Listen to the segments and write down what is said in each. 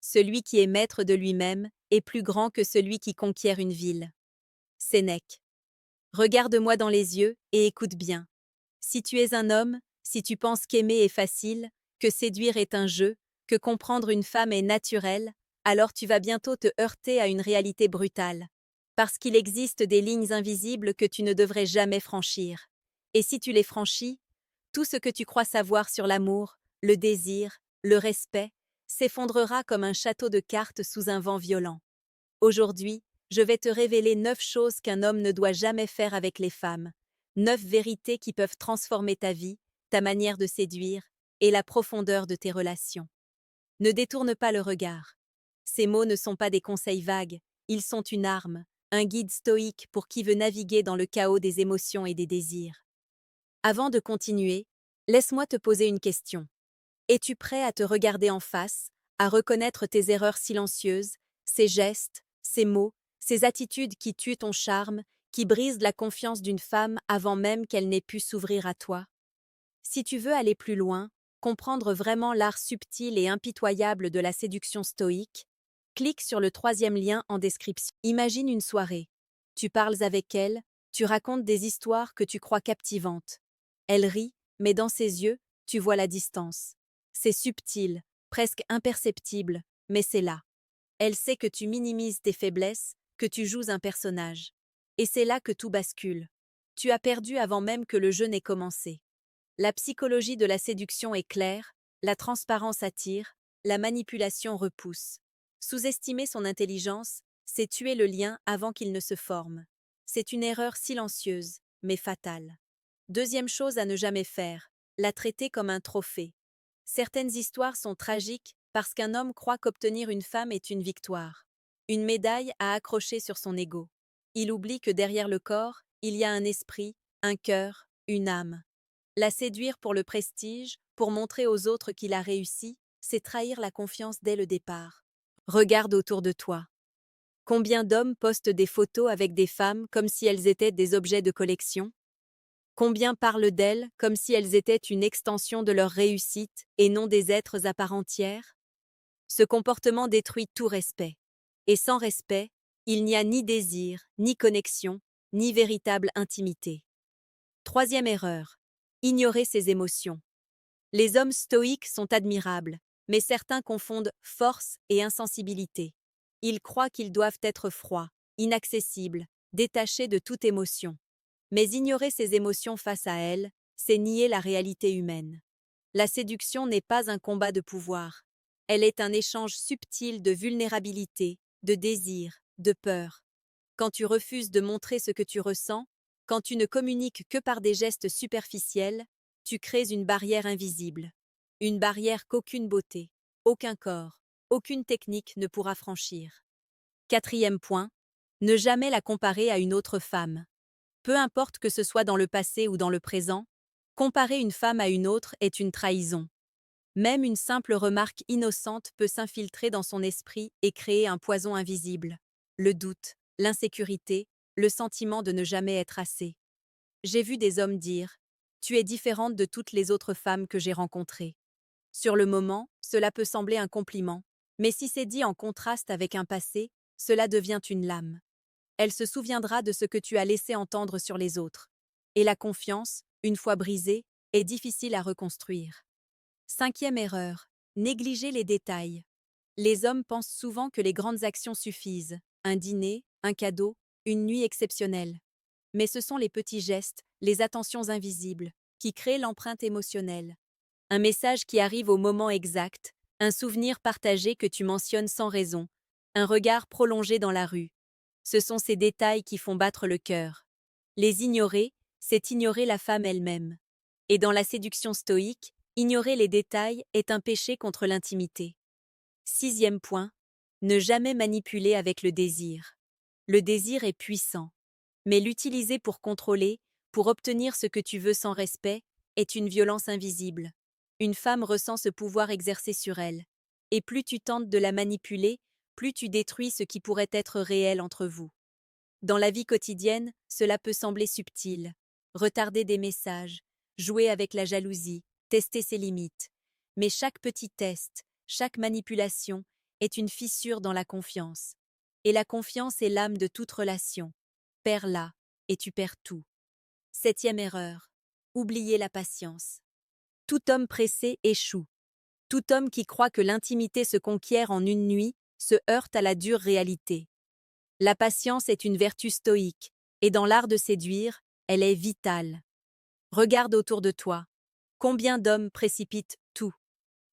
Celui qui est maître de lui-même est plus grand que celui qui conquiert une ville. Sénèque. Regarde-moi dans les yeux et écoute bien. Si tu es un homme, si tu penses qu'aimer est facile, que séduire est un jeu, que comprendre une femme est naturel, alors tu vas bientôt te heurter à une réalité brutale. Parce qu'il existe des lignes invisibles que tu ne devrais jamais franchir. Et si tu les franchis, tout ce que tu crois savoir sur l'amour, le désir, le respect, s'effondrera comme un château de cartes sous un vent violent. Aujourd'hui, je vais te révéler 9 choses qu'un homme ne doit jamais faire avec les femmes, 9 vérités qui peuvent transformer ta vie, ta manière de séduire et la profondeur de tes relations. Ne détourne pas le regard. Ces mots ne sont pas des conseils vagues, ils sont une arme, un guide stoïque pour qui veut naviguer dans le chaos des émotions et des désirs. Avant de continuer, laisse-moi te poser une question. Es-tu prêt à te regarder en face, à reconnaître tes erreurs silencieuses, ces gestes, ces mots, ces attitudes qui tuent ton charme, qui brisent la confiance d'une femme avant même qu'elle n'ait pu s'ouvrir à toi? Si tu veux aller plus loin, comprendre vraiment l'art subtil et impitoyable de la séduction stoïque, clique sur le troisième lien en description. Imagine une soirée. Tu parles avec elle, tu racontes des histoires que tu crois captivantes. Elle rit, mais dans ses yeux, tu vois la distance. C'est subtil, presque imperceptible, mais c'est là. Elle sait que tu minimises tes faiblesses, que tu joues un personnage. Et c'est là que tout bascule. Tu as perdu avant même que le jeu n'ait commencé. La psychologie de la séduction est claire, la transparence attire, la manipulation repousse. Sous-estimer son intelligence, c'est tuer le lien avant qu'il ne se forme. C'est une erreur silencieuse, mais fatale. Deuxième chose à ne jamais faire, la traiter comme un trophée. Certaines histoires sont tragiques parce qu'un homme croit qu'obtenir une femme est une victoire. Une médaille à accrocher sur son ego. Il oublie que derrière le corps, il y a un esprit, un cœur, une âme. La séduire pour le prestige, pour montrer aux autres qu'il a réussi, c'est trahir la confiance dès le départ. Regarde autour de toi. Combien d'hommes postent des photos avec des femmes comme si elles étaient des objets de collection? Combien parlent d'elles comme si elles étaient une extension de leur réussite et non des êtres à part entière? Ce comportement détruit tout respect. Et sans respect, il n'y a ni désir, ni connexion, ni véritable intimité. Troisième erreur. Ignorer ses émotions. Les hommes stoïques sont admirables, mais certains confondent force et insensibilité. Ils croient qu'ils doivent être froids, inaccessibles, détachés de toute émotion. Mais ignorer ses émotions face à elles, c'est nier la réalité humaine. La séduction n'est pas un combat de pouvoir. Elle est un échange subtil de vulnérabilité, de désir, de peur. Quand tu refuses de montrer ce que tu ressens, quand tu ne communiques que par des gestes superficiels, tu crées une barrière invisible. Une barrière qu'aucune beauté, aucun corps, aucune technique ne pourra franchir. Quatrième point, ne jamais la comparer à une autre femme. Peu importe que ce soit dans le passé ou dans le présent, comparer une femme à une autre est une trahison. Même une simple remarque innocente peut s'infiltrer dans son esprit et créer un poison invisible. Le doute, l'insécurité, le sentiment de ne jamais être assez. J'ai vu des hommes dire « Tu es différente de toutes les autres femmes que j'ai rencontrées ». Sur le moment, cela peut sembler un compliment, mais si c'est dit en contraste avec un passé, cela devient une lame. Elle se souviendra de ce que tu as laissé entendre sur les autres. Et la confiance, une fois brisée, est difficile à reconstruire. Cinquième erreur, négliger les détails. Les hommes pensent souvent que les grandes actions suffisent, un dîner, un cadeau, une nuit exceptionnelle. Mais ce sont les petits gestes, les attentions invisibles, qui créent l'empreinte émotionnelle. Un message qui arrive au moment exact, un souvenir partagé que tu mentionnes sans raison, un regard prolongé dans la rue. Ce sont ces détails qui font battre le cœur. Les ignorer, c'est ignorer la femme elle-même. Et dans la séduction stoïque, ignorer les détails est un péché contre l'intimité. Sixième point, ne jamais manipuler avec le désir. Le désir est puissant, mais l'utiliser pour contrôler, pour obtenir ce que tu veux sans respect, est une violence invisible. Une femme ressent ce pouvoir exercé sur elle. Et plus tu tentes de la manipuler, plus tu détruis ce qui pourrait être réel entre vous. Dans la vie quotidienne, cela peut sembler subtil. Retarder des messages, jouer avec la jalousie, tester ses limites. Mais chaque petit test, chaque manipulation est une fissure dans la confiance. Et la confiance est l'âme de toute relation. Perds-la, et tu perds tout. 7e erreur. Oublier la patience. Tout homme pressé échoue. Tout homme qui croit que l'intimité se conquiert en une nuit se heurte à la dure réalité. La patience est une vertu stoïque, et dans l'art de séduire, elle est vitale. Regarde autour de toi. Combien d'hommes précipitent tout?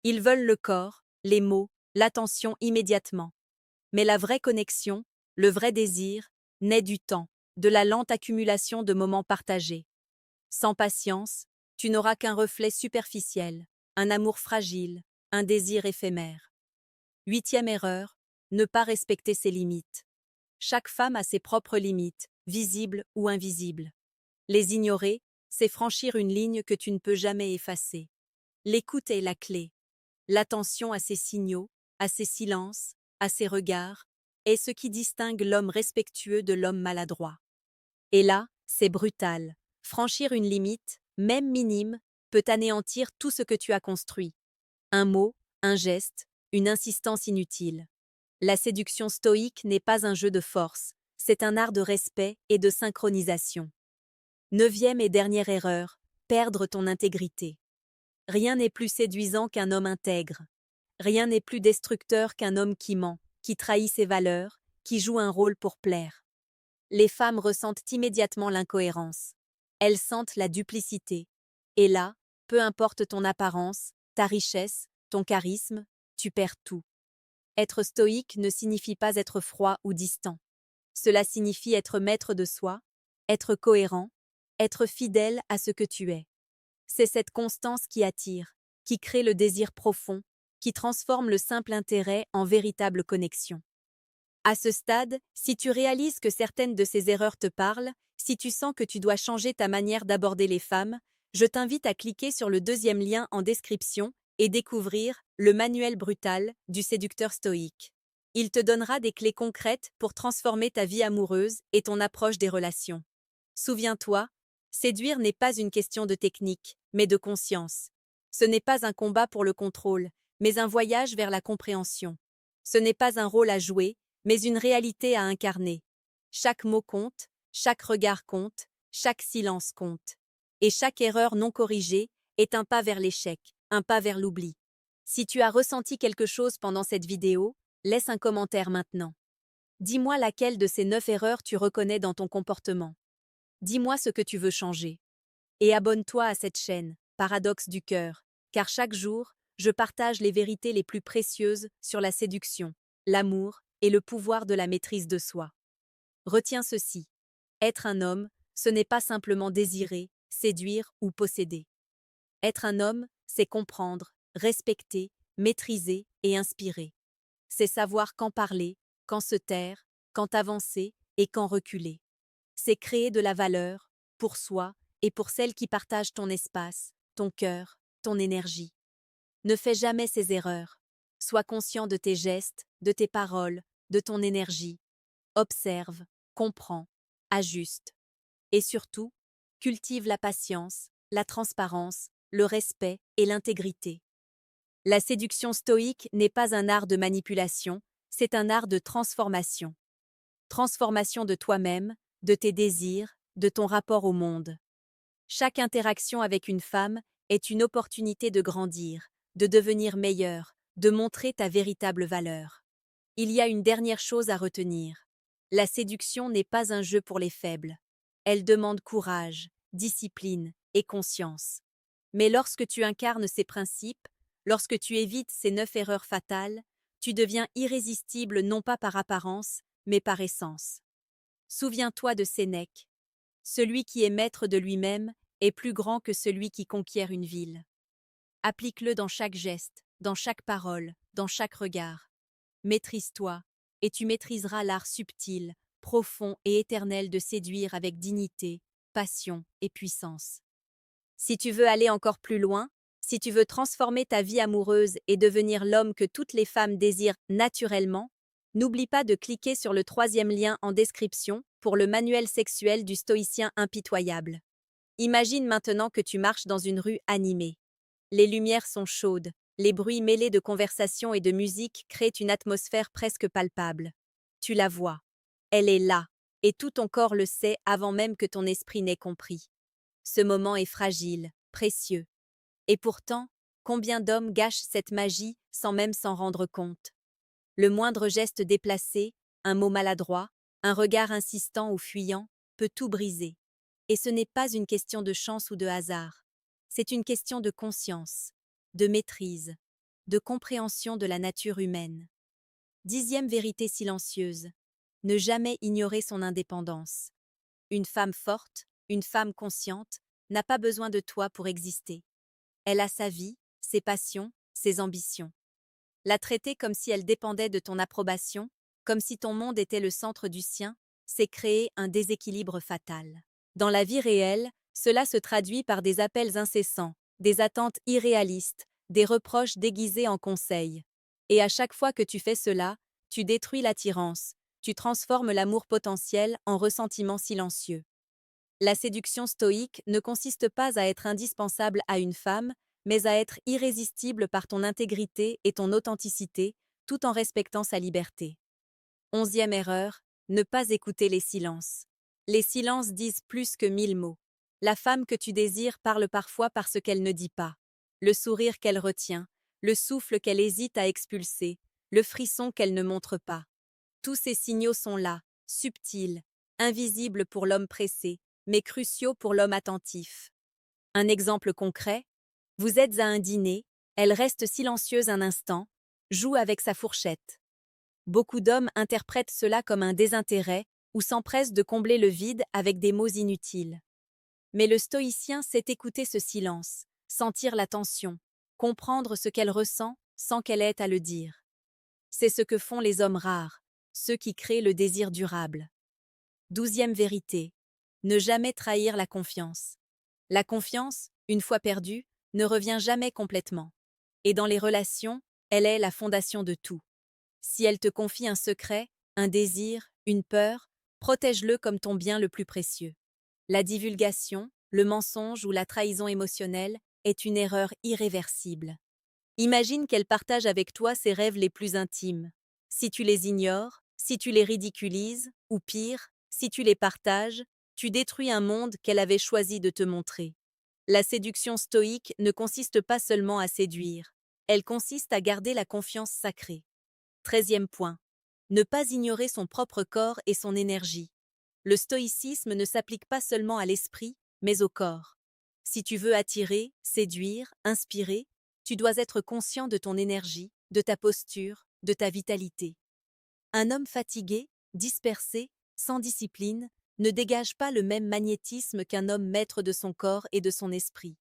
Ils veulent le corps, les mots, l'attention immédiatement. Mais la vraie connexion, le vrai désir, naît du temps, de la lente accumulation de moments partagés. Sans patience, tu n'auras qu'un reflet superficiel, un amour fragile, un désir éphémère. 8e erreur, ne pas respecter ses limites. Chaque femme a ses propres limites, visibles ou invisibles. Les ignorer, c'est franchir une ligne que tu ne peux jamais effacer. L'écoute est la clé. L'attention à ses signaux, à ses silences, à ses regards, est ce qui distingue l'homme respectueux de l'homme maladroit. Et là, c'est brutal. Franchir une limite, même minime, peut anéantir tout ce que tu as construit. Un mot, un geste, une insistance inutile. La séduction stoïque n'est pas un jeu de force, c'est un art de respect et de synchronisation. 9e et dernière erreur, perdre ton intégrité. Rien n'est plus séduisant qu'un homme intègre. Rien n'est plus destructeur qu'un homme qui ment, qui trahit ses valeurs, qui joue un rôle pour plaire. Les femmes ressentent immédiatement l'incohérence. Elles sentent la duplicité. Et là, peu importe ton apparence, ta richesse, ton charisme, tu perds tout. Être stoïque ne signifie pas être froid ou distant. Cela signifie être maître de soi, être cohérent, être fidèle à ce que tu es. C'est cette constance qui attire, qui crée le désir profond, qui transforme le simple intérêt en véritable connexion. À ce stade, si tu réalises que certaines de ces erreurs te parlent, si tu sens que tu dois changer ta manière d'aborder les femmes, je t'invite à cliquer sur le 2e lien en description et découvrir le manuel brutal du séducteur stoïque. Il te donnera des clés concrètes pour transformer ta vie amoureuse et ton approche des relations. Souviens-toi, séduire n'est pas une question de technique, mais de conscience. Ce n'est pas un combat pour le contrôle, mais un voyage vers la compréhension. Ce n'est pas un rôle à jouer, mais une réalité à incarner. Chaque mot compte, chaque regard compte, chaque silence compte. Et chaque erreur non corrigée est un pas vers l'échec, un pas vers l'oubli. Si tu as ressenti quelque chose pendant cette vidéo, laisse un commentaire maintenant. Dis-moi laquelle de ces 9 erreurs tu reconnais dans ton comportement. Dis-moi ce que tu veux changer. Et abonne-toi à cette chaîne, Paradoxe du cœur, car chaque jour, je partage les vérités les plus précieuses sur la séduction, l'amour et le pouvoir de la maîtrise de soi. Retiens ceci. Être un homme, ce n'est pas simplement désirer, séduire ou posséder. Être un homme, c'est comprendre, respecter, maîtriser et inspirer. C'est savoir quand parler, quand se taire, quand avancer et quand reculer. C'est créer de la valeur, pour soi et pour celles qui partagent ton espace, ton cœur, ton énergie. Ne fais jamais ces erreurs. Sois conscient de tes gestes, de tes paroles, de ton énergie. Observe, comprends, ajuste. Et surtout, cultive la patience, la transparence, le respect et l'intégrité. La séduction stoïque n'est pas un art de manipulation, c'est un art de transformation. Transformation de toi-même, de tes désirs, de ton rapport au monde. Chaque interaction avec une femme est une opportunité de grandir, de devenir meilleur, de montrer ta véritable valeur. Il y a une dernière chose à retenir. La séduction n'est pas un jeu pour les faibles. Elle demande courage, discipline et conscience. Mais lorsque tu incarnes ces principes, lorsque tu évites ces 9 erreurs fatales, tu deviens irrésistible non pas par apparence, mais par essence. Souviens-toi de Sénèque. Celui qui est maître de lui-même est plus grand que celui qui conquiert une ville. Applique-le dans chaque geste, dans chaque parole, dans chaque regard. Maîtrise-toi, et tu maîtriseras l'art subtil, profond et éternel de séduire avec dignité, passion et puissance. Si tu veux aller encore plus loin, si tu veux transformer ta vie amoureuse et devenir l'homme que toutes les femmes désirent naturellement, n'oublie pas de cliquer sur le 3e lien en description pour le manuel sexuel du stoïcien impitoyable. Imagine maintenant que tu marches dans une rue animée. Les lumières sont chaudes, Les bruits mêlés de conversation et de musique créent une atmosphère presque palpable. Tu la vois. Elle est là, et tout ton corps le sait avant même que ton esprit n'ait compris. Ce moment est fragile, précieux. Et pourtant, combien d'hommes gâchent cette magie sans même s'en rendre compte? Le moindre geste déplacé, un mot maladroit, un regard insistant ou fuyant, peut tout briser. Et ce n'est pas une question de chance ou de hasard. C'est une question de conscience, de maîtrise, de compréhension de la nature humaine. 10e vérité silencieuse. Ne jamais ignorer son indépendance. Une femme forte, une femme consciente, n'a pas besoin de toi pour exister. Elle a sa vie, ses passions, ses ambitions. La traiter comme si elle dépendait de ton approbation, comme si ton monde était le centre du sien, c'est créer un déséquilibre fatal. Dans la vie réelle, cela se traduit par des appels incessants, des attentes irréalistes, des reproches déguisés en conseils. Et à chaque fois que tu fais cela, tu détruis l'attirance, tu transformes l'amour potentiel en ressentiment silencieux. La séduction stoïque ne consiste pas à être indispensable à une femme, mais à être irrésistible par ton intégrité et ton authenticité, tout en respectant sa liberté. 11e erreur, ne pas écouter les silences. Les silences disent plus que 1000 mots. La femme que tu désires parle parfois par ce qu'elle ne dit pas. Le sourire qu'elle retient, le souffle qu'elle hésite à expulser, le frisson qu'elle ne montre pas. Tous ces signaux sont là, subtils, invisibles pour l'homme pressé, mais cruciaux pour l'homme attentif. Un exemple concret, vous êtes à un dîner, elle reste silencieuse un instant, joue avec sa fourchette. Beaucoup d'hommes interprètent cela comme un désintérêt ou s'empressent de combler le vide avec des mots inutiles. Mais le stoïcien sait écouter ce silence, sentir la tension, comprendre ce qu'elle ressent sans qu'elle ait à le dire. C'est ce que font les hommes rares, ceux qui créent le désir durable. 12e vérité. Ne jamais trahir la confiance. La confiance, une fois perdue, ne revient jamais complètement. Et dans les relations, elle est la fondation de tout. Si elle te confie un secret, un désir, une peur, protège-le comme ton bien le plus précieux. La divulgation, le mensonge ou la trahison émotionnelle est une erreur irréversible. Imagine qu'elle partage avec toi ses rêves les plus intimes. Si tu les ignores, si tu les ridiculises, ou pire, si tu les partages, tu détruis un monde qu'elle avait choisi de te montrer. La séduction stoïque ne consiste pas seulement à séduire, elle consiste à garder la confiance sacrée. 13e point. Ne pas ignorer son propre corps et son énergie. Le stoïcisme ne s'applique pas seulement à l'esprit, mais au corps. Si tu veux attirer, séduire, inspirer, tu dois être conscient de ton énergie, de ta posture, de ta vitalité. Un homme fatigué, dispersé, sans discipline, ne dégage pas le même magnétisme qu'un homme maître de son corps et de son esprit.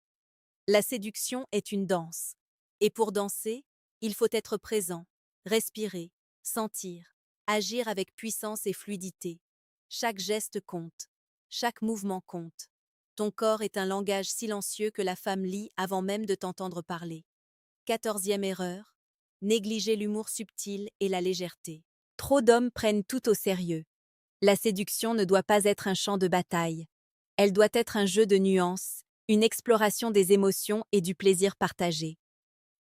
La séduction est une danse. Et pour danser, il faut être présent, respirer, sentir, agir avec puissance et fluidité. Chaque geste compte, chaque mouvement compte. Ton corps est un langage silencieux que la femme lit avant même de t'entendre parler. 14e erreur. Négliger l'humour subtil et la légèreté. Trop d'hommes prennent tout au sérieux. La séduction ne doit pas être un champ de bataille. Elle doit être un jeu de nuances, une exploration des émotions et du plaisir partagé.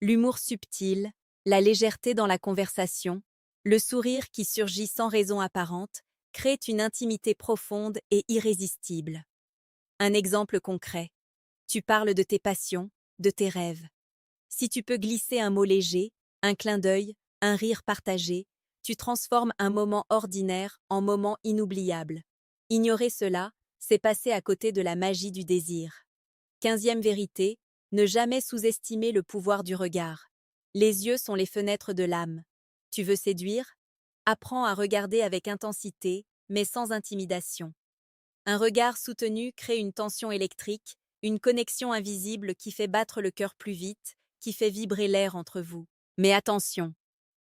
L'humour subtil, la légèreté dans la conversation, le sourire qui surgit sans raison apparente, créent une intimité profonde et irrésistible. Un exemple concret. Tu parles de tes passions, de tes rêves. Si tu peux glisser un mot léger, un clin d'œil, un rire partagé, tu transformes un moment ordinaire en moment inoubliable. Ignorer cela, c'est passer à côté de la magie du désir. 15e vérité, ne jamais sous-estimer le pouvoir du regard. Les yeux sont les fenêtres de l'âme. Tu veux séduire? Apprends à regarder avec intensité, mais sans intimidation. Un regard soutenu crée une tension électrique, une connexion invisible qui fait battre le cœur plus vite, qui fait vibrer l'air entre vous. Mais attention,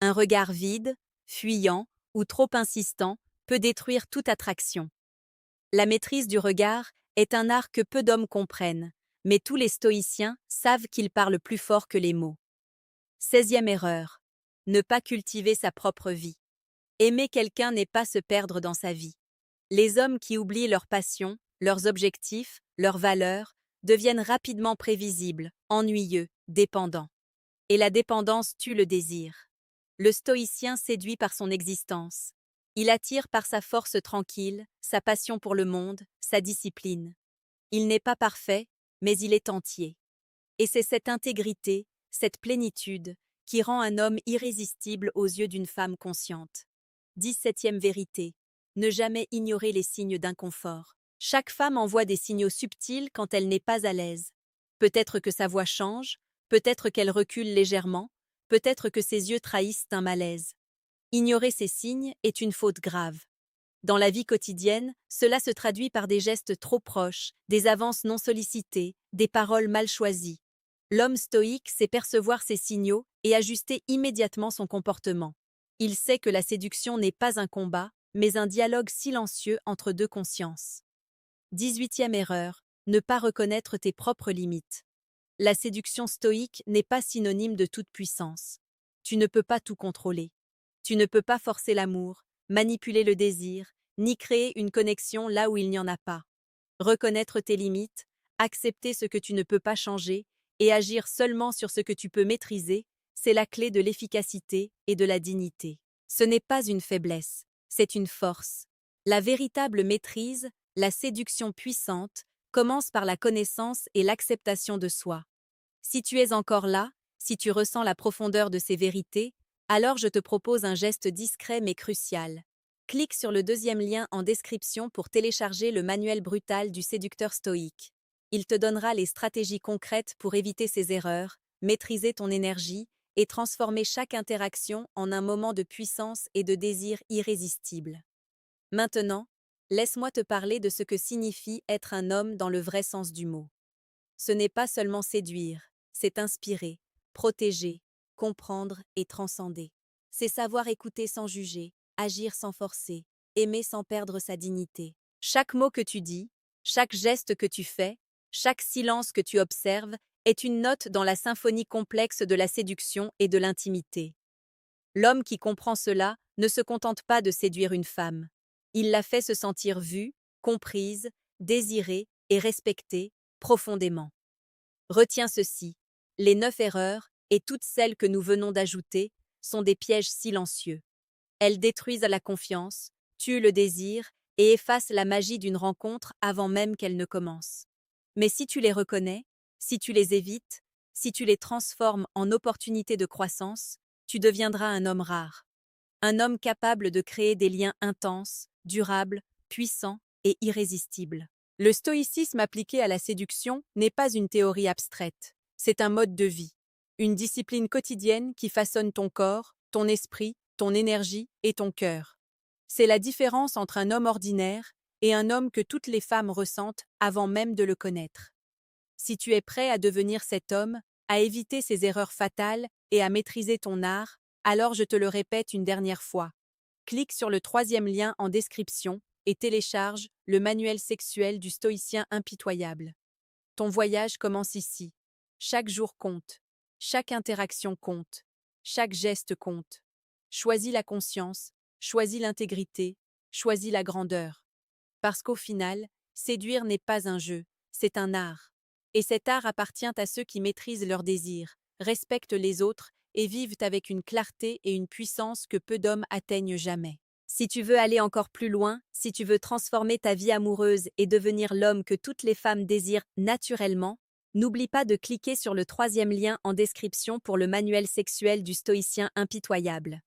un regard vide, fuyant ou trop insistant peut détruire toute attraction. La maîtrise du regard est un art que peu d'hommes comprennent, mais tous les stoïciens savent qu'il parle plus fort que les mots. 16e erreur. Ne pas cultiver sa propre vie. Aimer quelqu'un n'est pas se perdre dans sa vie. Les hommes qui oublient leurs passions, leurs objectifs, leurs valeurs, deviennent rapidement prévisibles, ennuyeux, dépendants. et la dépendance tue le désir. Le stoïcien séduit par son existence. Il attire par sa force tranquille, sa passion pour le monde, sa discipline. Il n'est pas parfait, mais il est entier. Et c'est cette intégrité, cette plénitude, qui rend un homme irrésistible aux yeux d'une femme consciente. 17e vérité. Ne jamais ignorer les signes d'inconfort. Chaque femme envoie des signaux subtils quand elle n'est pas à l'aise. Peut-être que sa voix change, peut-être qu'elle recule légèrement, peut-être que ses yeux trahissent un malaise. Ignorer ces signes est une faute grave. Dans la vie quotidienne, cela se traduit par des gestes trop proches, des avances non sollicitées, des paroles mal choisies. L'homme stoïque sait percevoir ces signaux et ajuster immédiatement son comportement. Il sait que la séduction n'est pas un combat, mais un dialogue silencieux entre deux consciences. 18e erreur, ne pas reconnaître tes propres limites. La séduction stoïque n'est pas synonyme de toute puissance. Tu ne peux pas tout contrôler. Tu ne peux pas forcer l'amour, manipuler le désir, ni créer une connexion là où il n'y en a pas. Reconnaître tes limites, accepter ce que tu ne peux pas changer et agir seulement sur ce que tu peux maîtriser, c'est la clé de l'efficacité et de la dignité. Ce n'est pas une faiblesse, c'est une force. La véritable maîtrise, la séduction puissante, commence par la connaissance et l'acceptation de soi. Si tu es encore là, si tu ressens la profondeur de ces vérités, alors je te propose un geste discret mais crucial. Clique sur le deuxième lien en description pour télécharger le manuel brutal du séducteur stoïque. Il te donnera les stratégies concrètes pour éviter ces erreurs, maîtriser ton énergie et transformer chaque interaction en un moment de puissance et de désir irrésistible. Maintenant, laisse-moi te parler de ce que signifie être un homme dans le vrai sens du mot. Ce n'est pas seulement séduire, c'est inspirer, protéger, comprendre et transcender. C'est savoir écouter sans juger, agir sans forcer, aimer sans perdre sa dignité. Chaque mot que tu dis, chaque geste que tu fais, chaque silence que tu observes est une note dans la symphonie complexe de la séduction et de l'intimité. L'homme qui comprend cela ne se contente pas de séduire une femme. Il la fait se sentir vue, comprise, désirée et respectée profondément. Retiens ceci, les 9 erreurs, et toutes celles que nous venons d'ajouter, sont des pièges silencieux. Elles détruisent la confiance, tuent le désir et effacent la magie d'une rencontre avant même qu'elle ne commence. Mais si tu les reconnais, si tu les évites, si tu les transformes en opportunités de croissance, tu deviendras un homme rare. Un homme capable de créer des liens intenses, durables, puissants et irrésistibles. Le stoïcisme appliqué à la séduction n'est pas une théorie abstraite, c'est un mode de vie, une discipline quotidienne qui façonne ton corps, ton esprit, ton énergie et ton cœur. C'est la différence entre un homme ordinaire et un homme que toutes les femmes ressentent avant même de le connaître. Si tu es prêt à devenir cet homme, à éviter ces erreurs fatales et à maîtriser ton art, alors je te le répète une dernière fois. Clique sur le 3e lien en description et télécharge le manuel sexuel du stoïcien impitoyable. Ton voyage commence ici. Chaque jour compte. Chaque interaction compte. Chaque geste compte. Choisis la conscience, choisis l'intégrité, choisis la grandeur. Parce qu'au final, séduire n'est pas un jeu, c'est un art. Et cet art appartient à ceux qui maîtrisent leurs désirs, respectent les autres et vivent avec une clarté et une puissance que peu d'hommes atteignent jamais. Si tu veux aller encore plus loin, si tu veux transformer ta vie amoureuse et devenir l'homme que toutes les femmes désirent naturellement, n'oublie pas de cliquer sur le 3e lien en description pour le manuel sexuel du stoïcien impitoyable.